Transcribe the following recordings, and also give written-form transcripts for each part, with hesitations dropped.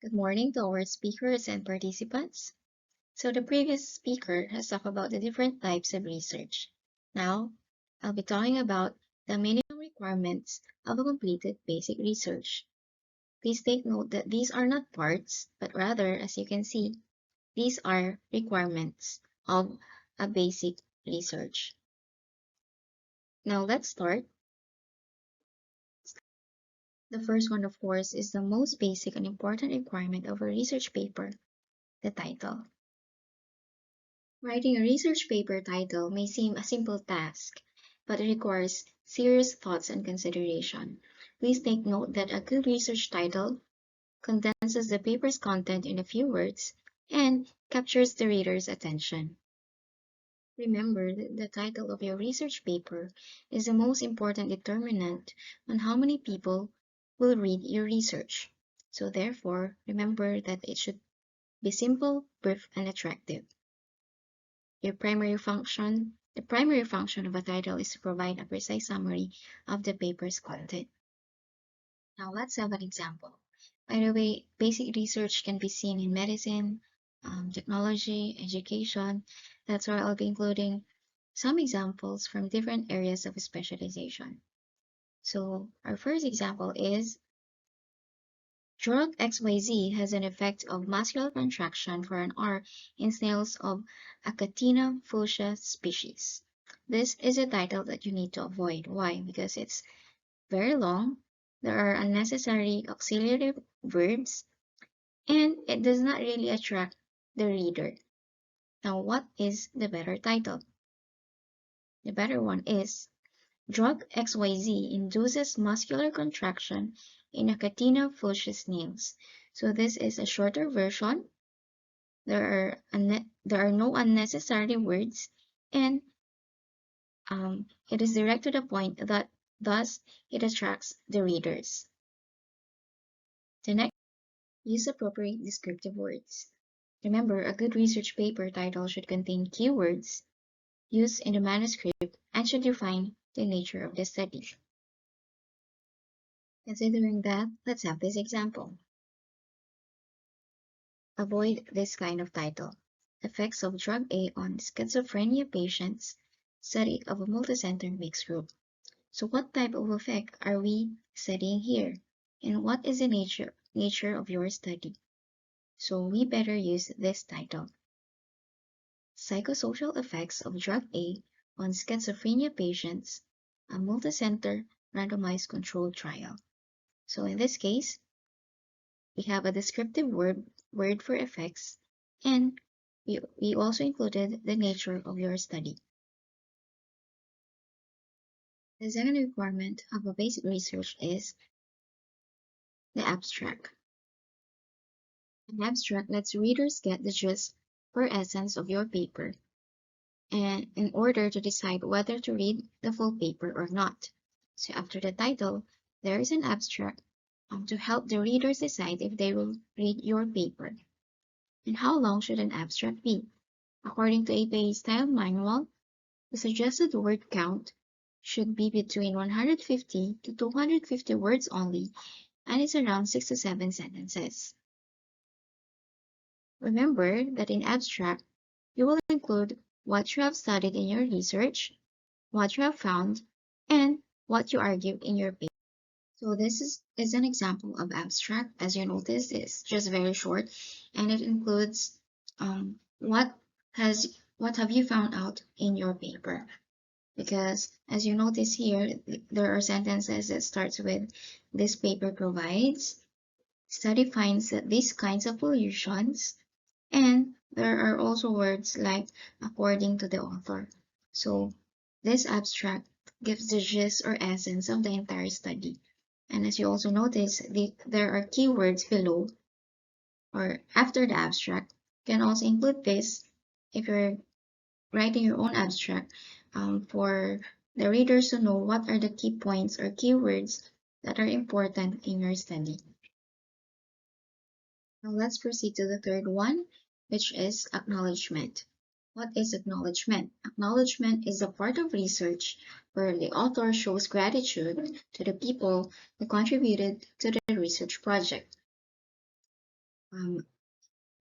Good morning to our speakers and participants. So the previous speaker has talked about the different types of research. Now, I'll be talking about the minimum requirements of a completed basic research. Please take note that these are not parts, but rather, as you can see, these are requirements of a basic research. Now let's start. The first one, of course, is the most basic and important requirement of a research paper, the title. Writing a research paper title may seem a simple task, but it requires serious thoughts and consideration. Please take note that a good research title condenses the paper's content in a few words and captures the reader's attention. Remember that the title of your research paper is the most important determinant on how many people will read your research. So therefore, remember that it should be simple, brief, and attractive. The primary function of a title is to provide a precise summary of the paper's content. Now let's have an example. By the way, basic research can be seen in medicine, technology, education. That's why I'll be including some examples from different areas of specialization. So our first example is drug XYZ has an effect of muscular contraction for an hour in snails of Achatina fuchsia species. This is a title that you need to avoid. Why? Because it's very long, there are unnecessary auxiliary verbs, and it does not really attract the reader. Now, what is the better title? The better one is Drug XYZ induces muscular contraction in Achatina fuchsia snails. So this is a shorter version. There are no unnecessary words, and it is direct to the point that thus it attracts the readers. The next, use appropriate descriptive words. Remember, a good research paper title should contain keywords used in the manuscript and should define the nature of the study. Considering that, let's have this example. Avoid this kind of title. Effects of drug A on schizophrenia patients, study of a multicenter mixed group. So what type of effect are we studying here? And what is the nature of your study? So we better use this title. Psychosocial effects of drug A on schizophrenia patients, a multicenter randomized controlled trial. So in this case, we have a descriptive word for effects, and we also included the nature of your study. The second requirement of a basic research is the abstract. An abstract lets readers get the gist or essence of your paper, and in order to decide whether to read the full paper or not. So after the title, there is an abstract to help the readers decide if they will read your paper. And how long should an abstract be? According to APA Style Manual, the suggested word count should be between 150 to 250 words only, and it's around 6 to 7 sentences. Remember that in abstract, you will include what you have studied in your research, what you have found, and what you argue in your paper. So this is an example of abstract. As you notice, it's just very short, and it includes what have you found out in your paper. Because as you notice here, there are sentences that starts with this paper provides, study finds that these kinds of pollutions, and there are also words like according to the author. So this abstract gives the gist or essence of the entire study. And as you also notice, there are keywords below or after the abstract. You can also include this if you're writing your own abstract for the readers to know what are the key points or keywords that are important in your study. Now let's proceed to the third one, which is acknowledgement. What is acknowledgement? Acknowledgement is a part of research where the author shows gratitude to the people who contributed to the research project. Um,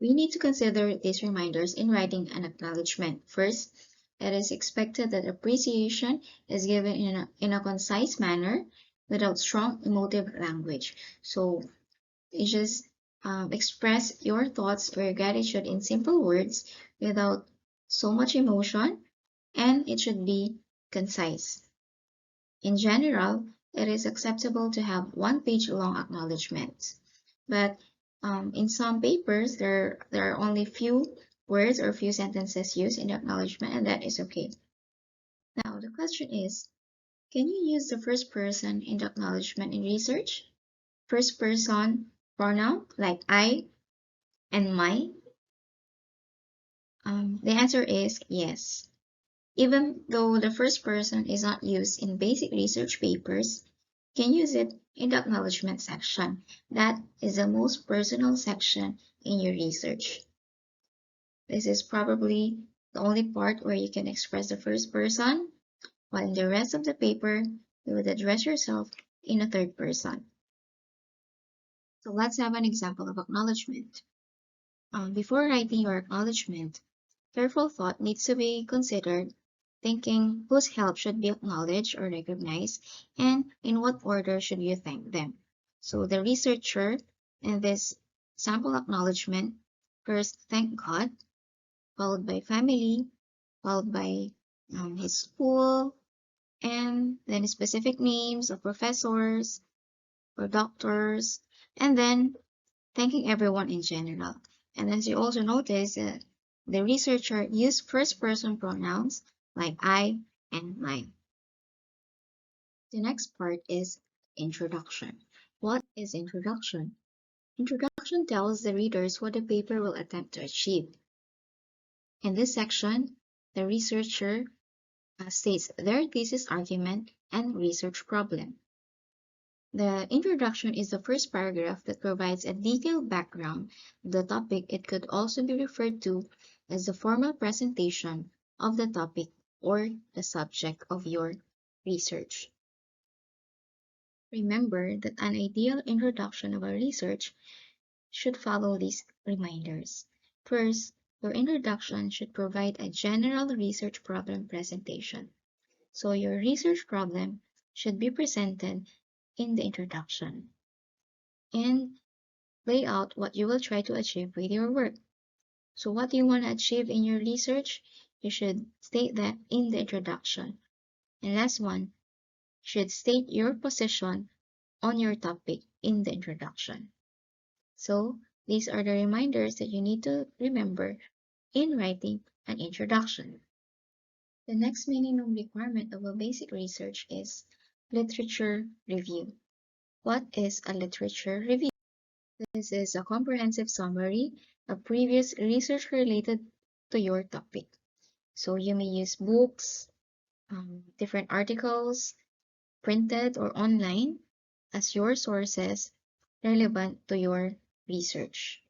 we need to consider these reminders in writing an acknowledgement. First, it is expected that appreciation is given in a concise manner without strong emotive language. So you just express your thoughts or your gratitude in simple words without so much emotion, and it should be concise. In general, it is acceptable to have one-page long acknowledgments, but in some papers, there are only few words or few sentences used in the acknowledgement, and that is okay. Now, the question is, can you use the first person in the acknowledgement in research? First person pronoun like I and my? The answer is yes. Even though the first person is not used in basic research papers, you can use it in the acknowledgement section. That is the most personal section in your research. This is probably the only part where you can express the first person, while in the rest of the paper, you would address yourself in a third person. So let's have an example of acknowledgement. Before writing your acknowledgement, careful thought needs to be considered, thinking whose help should be acknowledged or recognized, and in what order should you thank them. So the researcher in this sample acknowledgement first thank God, followed by family, followed by his school, and then specific names of professors or doctors, and then thanking everyone in general. And as you also notice, the researcher used first-person pronouns like I and mine. The next part is introduction. What is introduction? Introduction tells the readers what the paper will attempt to achieve. In this section, the researcher states their thesis argument and research problem. The introduction is the first paragraph that provides a detailed background of the topic. It could also be referred to as the formal presentation of the topic or the subject of your research. Remember that an ideal introduction of a research should follow these reminders. First, your introduction should provide a general research problem presentation. So your research problem should be presented in the introduction. And lay out what you will try to achieve with your work. So what do you want to achieve in your research? You should state that in the introduction. And last one, you should state your position on your topic in the introduction. So these are the reminders that you need to remember in writing an introduction. The next minimum requirement of a basic research is literature review. What is a literature review? This is a comprehensive summary of previous research related to your topic. So you may use books, different articles, printed or online, as your sources relevant to your research.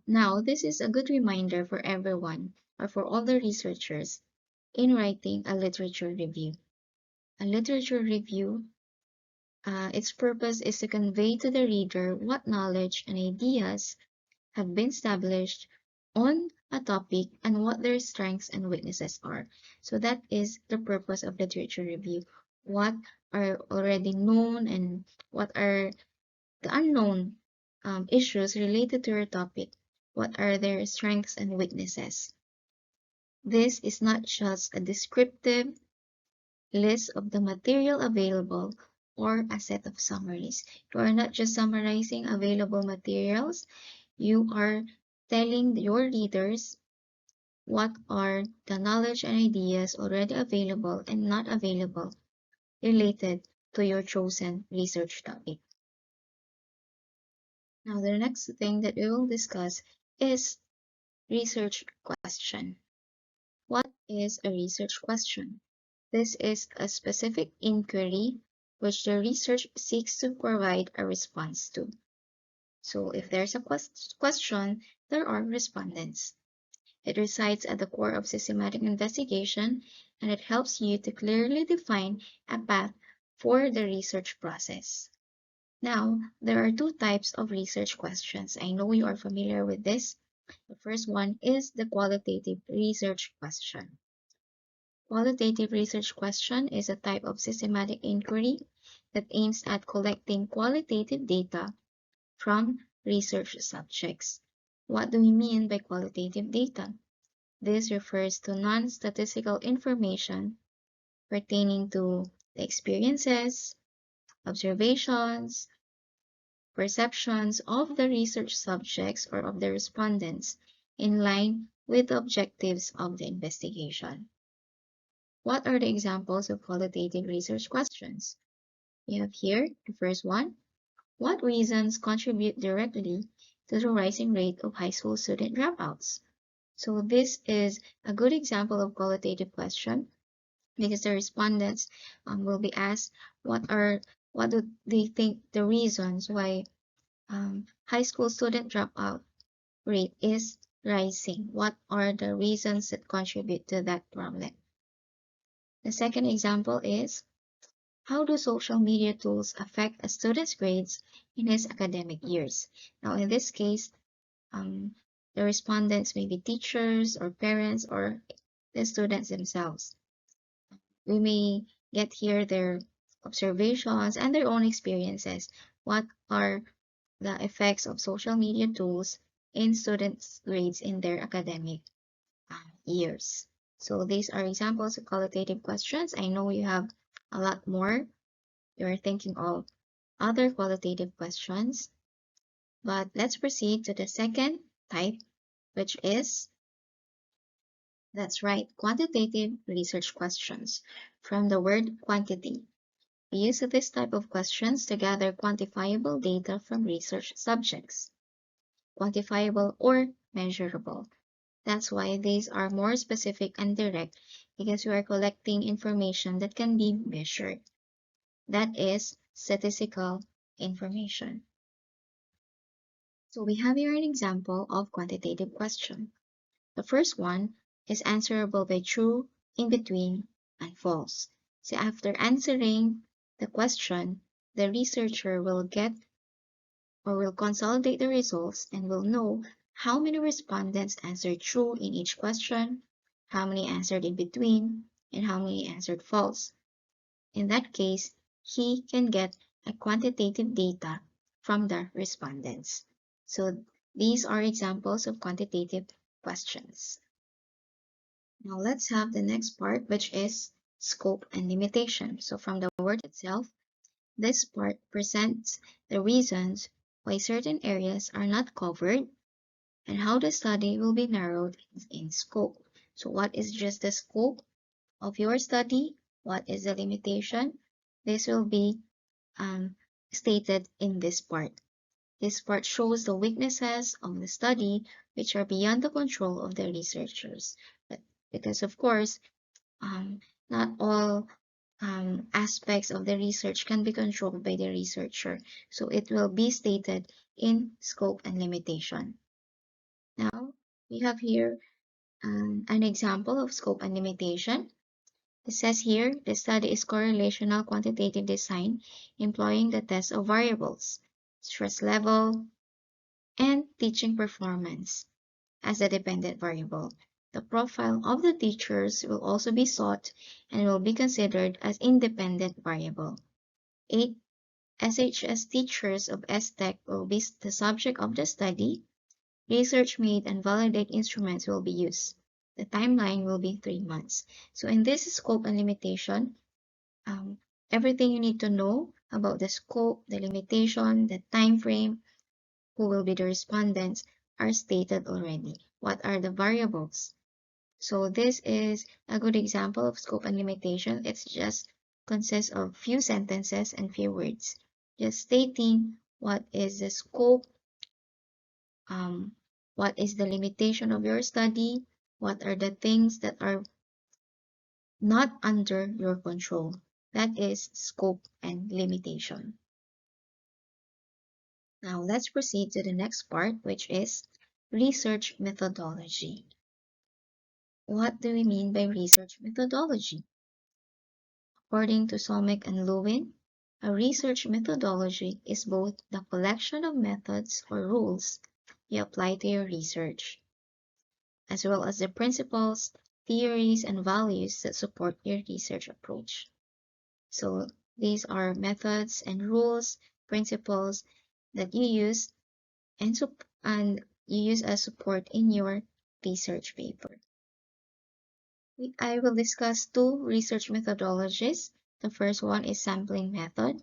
Now this is a good reminder for everyone or for all the researchers in writing a literature review. A literature review, its purpose is to convey to the reader what knowledge and ideas have been established on a topic and what their strengths and weaknesses are. So that is the purpose of literature review. What are already known and what are the unknown issues related to your topic? What are their strengths and weaknesses? This is not just a descriptive list of the material available or a set of summaries. You are not just summarizing available materials, you are telling your readers what are the knowledge and ideas already available and not available related to your chosen research topic. Now, the next thing that we will discuss is research question. What is a research question? This is a specific inquiry which the research seeks to provide a response to. So if there's a question, there are respondents. It resides at the core of systematic investigation, and it helps you to clearly define a path for the research process. Now, there are two types of research questions. I know you are familiar with this. The first one is the qualitative research question. Qualitative research question is a type of systematic inquiry that aims at collecting qualitative data from research subjects. What do we mean by qualitative data? This refers to non-statistical information pertaining to the experiences, observations, perceptions of the research subjects or of the respondents in line with the objectives of the investigation. What are the examples of qualitative research questions? We have here the first one. What reasons contribute directly to the rising rate of high school student dropouts? So this is a good example of qualitative question because the respondents will be asked what do they think the reasons why high school student dropout rate is rising. What are the reasons that contribute to that problem? The second example is, how do social media tools affect a student's grades in his academic years? Now, in this case, the respondents may be teachers or parents or the students themselves. We may get here their observations and their own experiences. What are the effects of social media tools in students' grades in their academic years? So these are examples of qualitative questions. I know you have a lot more. You're thinking of other qualitative questions, but let's proceed to the second type, which is, that's right, quantitative research questions. From the word quantity, we use this type of questions to gather quantifiable data from research subjects, quantifiable or measurable. That's why these are more specific and direct because we are collecting information that can be measured. That is statistical information. So we have here an example of quantitative question. The first one is answerable by true, in between, and false. So after answering the question, the researcher will get or will consolidate the results and will know how many respondents answered true in each question, how many answered in between, and how many answered false. In that case, he can get a quantitative data from the respondents. So these are examples of quantitative questions. Now let's have the next part, which is scope and limitation. So from the word itself, this part presents the reasons why certain areas are not covered and how the study will be narrowed in scope. So what is just the scope of your study? What is the limitation? This will be stated in this part. This part shows the weaknesses of the study which are beyond the control of the researchers. But because of course, not all aspects of the research can be controlled by the researcher. So it will be stated in scope and limitation. Now, we have here an example of scope and limitation. It says here, the study is correlational quantitative design employing the test of variables, stress level, and teaching performance as a dependent variable. The profile of the teachers will also be sought and will be considered as independent variable. 8 SHS teachers of STEC will be the subject of the study. Research made and validate instruments will be used. The timeline will be 3 months. So in this scope and limitation, everything you need to know about the scope, the limitation, the time frame, who will be the respondents are stated already. What are the variables? So this is a good example of scope and limitation. It's just consists of few sentences and few words. Just stating what is the scope, what is the limitation of your study, what are the things that are not under your control. That is scope and limitation. Now let's proceed to the next part, which is research methodology. What do we mean by research methodology? According to Solmek and Lewin, A research methodology is both the collection of methods or rules you apply to your research, as well as the principles, theories, and values that support your research approach. So these are methods and rules, principles that you use and you use as support in your research paper. I will discuss two research methodologies. The first one is sampling method,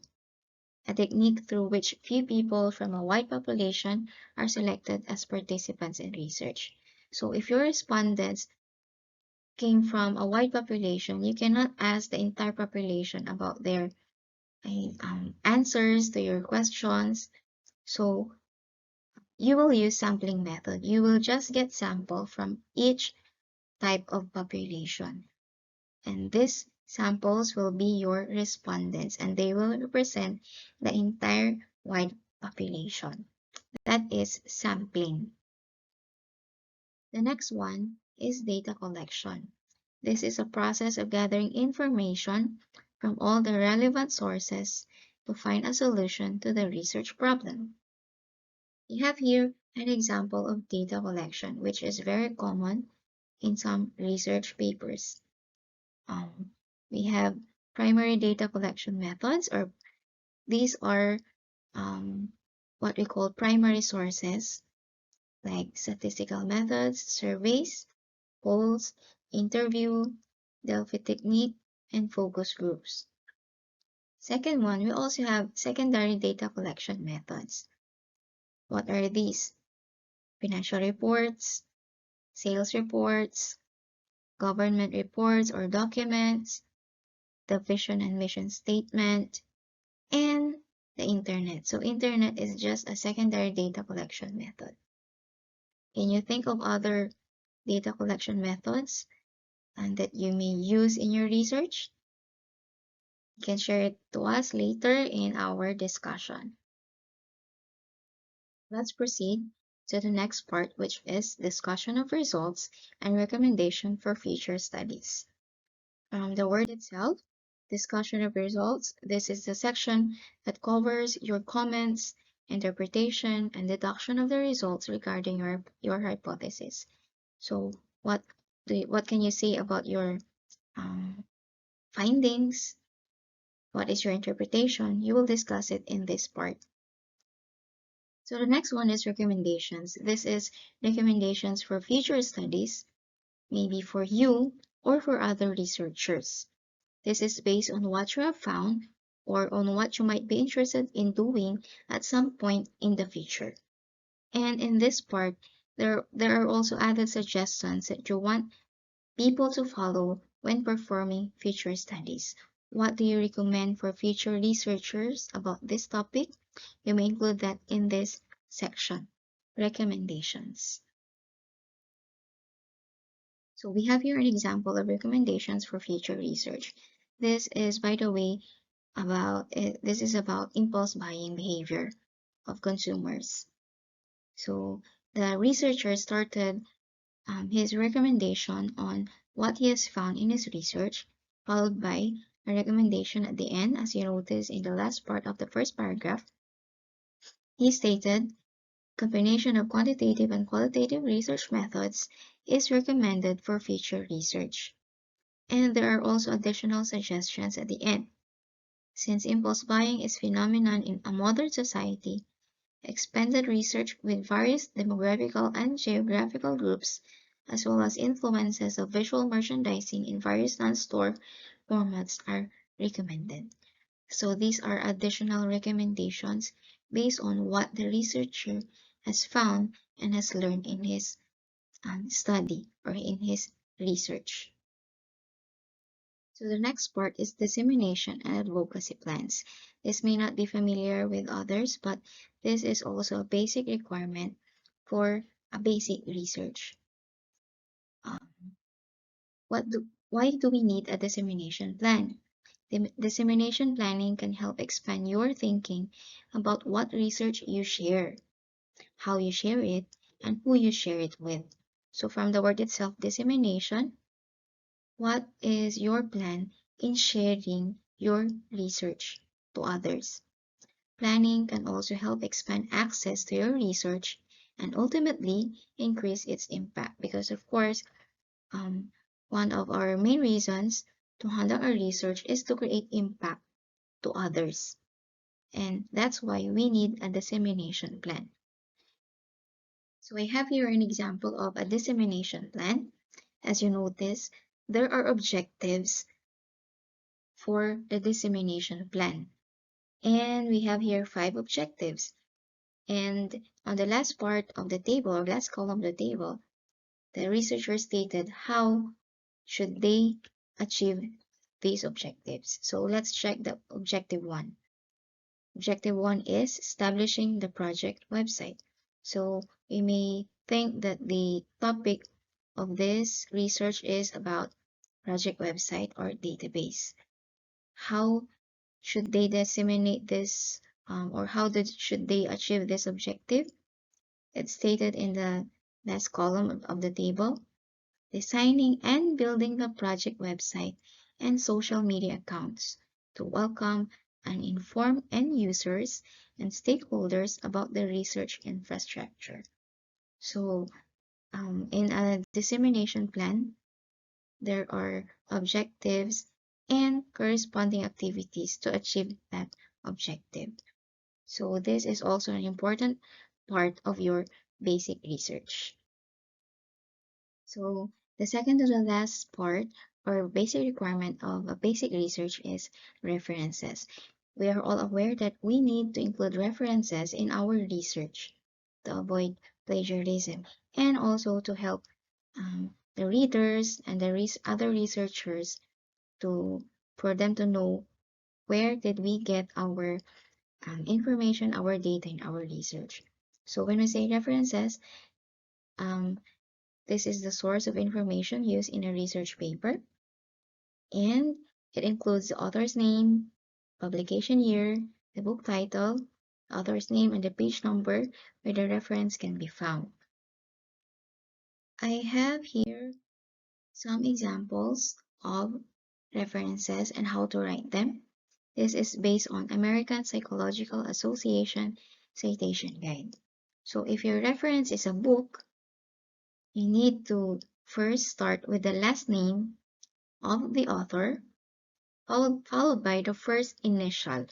a technique through which few people from a wide population are selected as participants in research. So if your respondents came from a wide population, you cannot ask the entire population about their answers to your questions. So you will use sampling method. You will just get sample from each type of population. And these samples will be your respondents and they will represent the entire wide population. That is sampling. The next one is data collection. This is a process of gathering information from all the relevant sources to find a solution to the research problem. You have here an example of data collection, which is very common in some research papers. We have primary data collection methods, or these are what we call primary sources, like statistical methods, surveys, polls, interview, Delphi technique, and focus groups. Second one, we also have secondary data collection methods. What are these? Financial reports, sales reports, government reports or documents, the vision and mission statement, and the internet. So internet is just a secondary data collection method. Can you think of other data collection methods and that you may use in your research? You can share it to us later in our discussion. Let's proceed to the next part, which is discussion of results and recommendation for future studies. The word itself, discussion of results, this is the section that covers your comments, interpretation, and deduction of the results regarding your hypothesis. So what can you say about your findings? What is your interpretation? You will discuss it in this part. So the next one is recommendations. This is recommendations for future studies, maybe for you or for other researchers. This is based on what you have found or on what you might be interested in doing at some point in the future. And in this part, there are also added suggestions that you want people to follow when performing future studies. What do you recommend for future researchers about this topic? You may include that in this section, recommendations. So we have here an example of recommendations for future research. This is, by the way, this is about impulse buying behavior of consumers. So the researcher started his recommendation on what he has found in his research, followed by a recommendation at the end, as you notice in the last part of the first paragraph. He stated, combination of quantitative and qualitative research methods is recommended for future research. And there are also additional suggestions at the end. Since impulse buying is a phenomenon in a modern society, expanded research with various demographical and geographical groups, as well as influences of visual merchandising in various non-store formats are recommended. So these are additional recommendations based on what the researcher has found and has learned in his study or in his research. So the next part is dissemination and advocacy plans. This may not be familiar with others, but this is also a basic requirement for a basic research. Why do we need a dissemination plan? The dissemination planning can help expand your thinking about what research you share, how you share it, and who you share it with. So from the word itself, dissemination, what is your plan in sharing your research to others. Planning can also help expand access to your research and ultimately increase its impact because, of course, um, one of our main reasons to conduct our research is to create impact to others. And that's why we need a dissemination plan. So I have here an example of a dissemination plan. As you notice, there are objectives for the dissemination plan. And we have here 5 objectives. And on the last part of the table, or last column of the table, the researcher stated how should they achieve these objectives. So let's check the objective 1. Objective 1 is establishing the project website. So we may think that the topic of this research is about project website or database. How should they disseminate this or should they achieve this objective? It's stated in the last column of the table. Designing and building the project website and social media accounts to welcome and inform end users and stakeholders about the research infrastructure. So, in a dissemination plan, there are objectives and corresponding activities to achieve that objective. So, this is also an important part of your basic research. So the second to the last part or basic requirement of a basic research is references. We are all aware that we need to include references in our research to avoid plagiarism and also to help the readers and the other researchers for them to know where did we get our information, our data in our research. So when we say references, um, this is the source of information used in a research paper, and it includes the author's name, publication year, the book title, the author's name, and the page number where the reference can be found. I have here some examples of references and how to write them. This is based on American Psychological Association Citation Guide. So if your reference is a book, you need to first start with the last name of the author, followed by the first initial.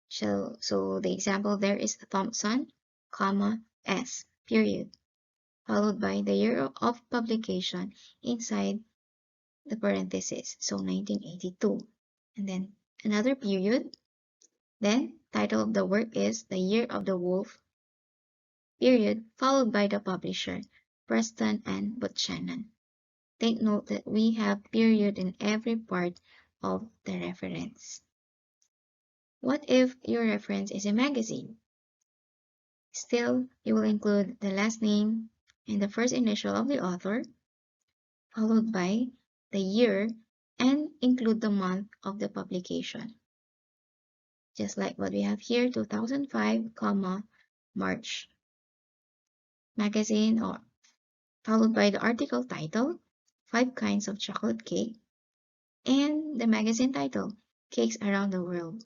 So the example there is Thompson, comma, S, period, followed by the year of publication inside the parenthesis, so 1982. And then another period, then title of the work is The Year of the Wolf, period, followed by the publisher, Preston and Buchanan. Take note that we have period in every part of the reference. What if your reference is a magazine? Still, you will include the last name and the first initial of the author, followed by the year, and include the month of the publication. Just like what we have here, 2005, March. Magazine, or followed by the article title, 5 Kinds of Chocolate Cake, and the magazine title, Cakes Around the World.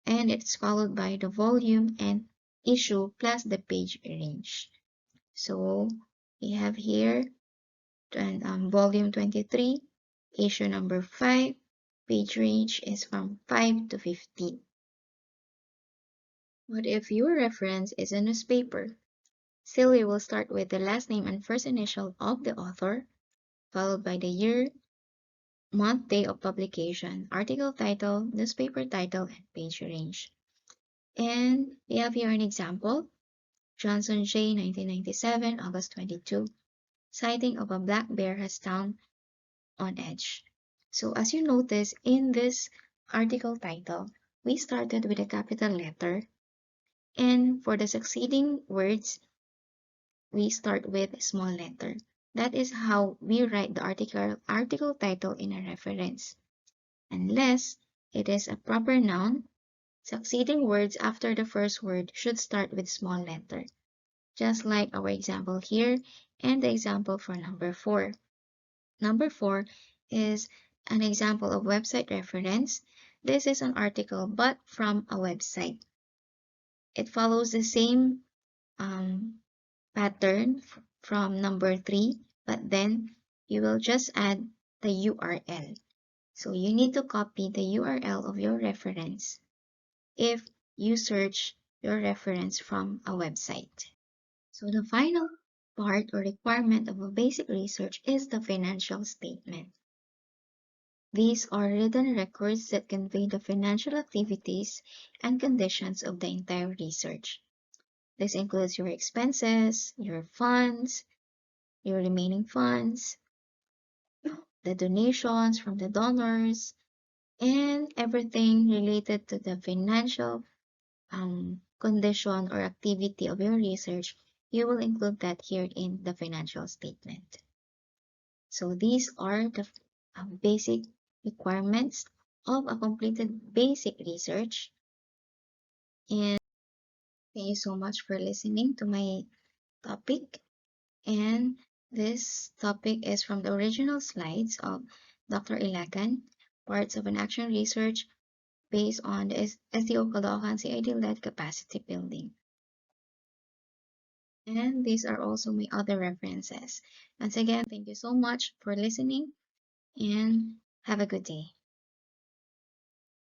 And it's followed by the volume and issue plus the page range. So we have here volume 23, issue number 5, page range is from 5 to 15. What if your reference is a newspaper? Still, you will start with the last name and first initial of the author, followed by the year, month, day of publication, article title, newspaper title, and page range. And we have here an example, Johnson J. 1997, August 22, sighting of a black bear has town on edge. So as you notice in this article title, we started with a capital letter, and for the succeeding words, we start with small letter. That is how we write the article title in a reference. Unless it is a proper noun, succeeding words after the first word should start with small letter, just like our example here and the example for number 4. Number 4 is an example of website reference. This is an article, but from a website. It follows the same pattern from number 3, but then you will just add the URL. So you need to copy the URL of your reference if you search your reference from a website. So the final part or requirement of a basic research is the financial statement. These are written records that convey the financial activities and conditions of the entire research. This includes your expenses, your funds, your remaining funds, the donations from the donors, and everything related to the financial condition or activity of your research. You will include that here in the financial statement. So these are the basic requirements of a completed basic research. And thank you so much for listening to my topic. And this topic is from the original slides of Dr. Ilagan, parts of an action research based on the SDO Caloocan CID-led capacity building. And these are also my other references. Once again, thank you so much for listening and have a good day.